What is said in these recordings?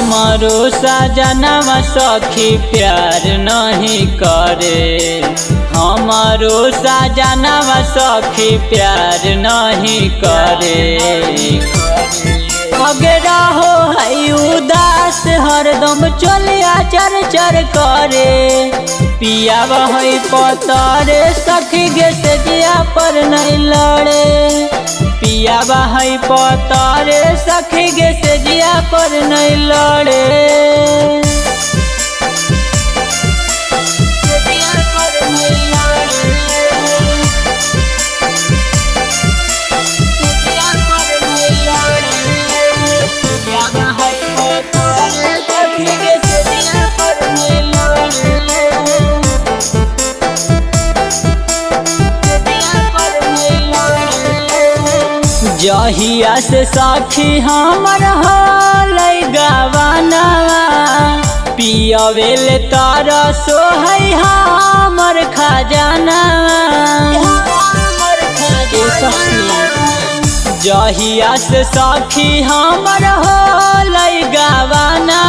हमारो सजनवा सखी प्यार नहीं करे। हमारो सजनवा सखी प्यार नहीं करे। अगरा हो है उदास हरदम चलिया चर चर करे। पिया है पतरे सखी गे से जिया पर नहीं लड़े। पिया है पतरे सखी गे से जिया पर नहीं लड़े। जहिया से सखी हमर हाल गवाना। पियवेल तारा सो है हमर खजाना। जहिया से सखी हमर हाल गवाना।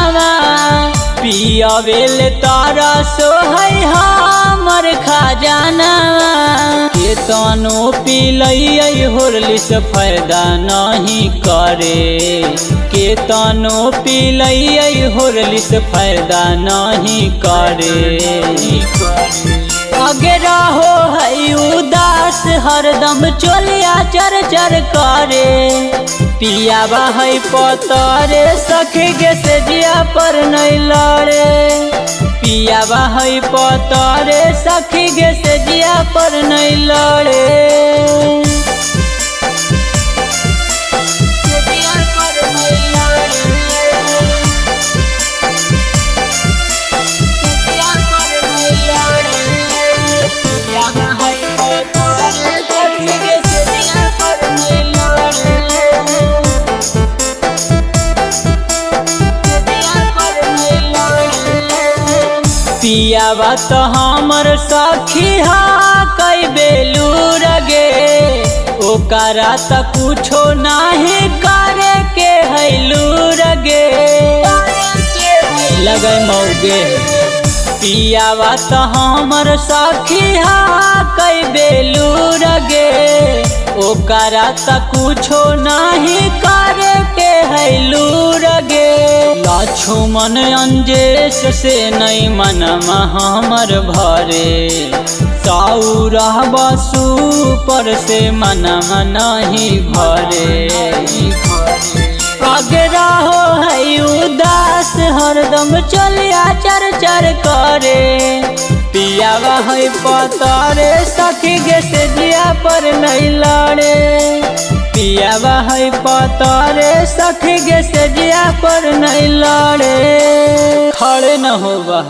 पियवेल तारा सो है हमर खजाना। केतनो पिलई होरली से फायदा नहीं करे। केतनो पिलई होरली से फायदा नहीं करे। अगरा हो है उदास हरदम चलिया चर चर करे। पिया है पतरे सखी गे से जिया पर नहीं लड़े। पिया है पतरे सखी गे से जिया पर नहीं लड़े। पियावा तो हमर सखी हा कई बेलूर गे। ओकरा तो कुछो नहीं करे के हैलूर गे। लगे मौगे पियावा तो हमर सखी हा कई बेलूर गे। ओकरा तो कुछो नहीं करे के हैलूर गे। लक्ष्मण अंजेश से नहीं मनवा हमर भरे। सौरा बसु पर से मनवा नहीं भरे। अगरा हो है उदास हरदम चलिया चर चर करे। पिया है पतरे सखी गे से जिया पर नहीं लड़े। पिया है पतरे सखी गे से जिया पर नहीं लड़े। खड़े न होगा।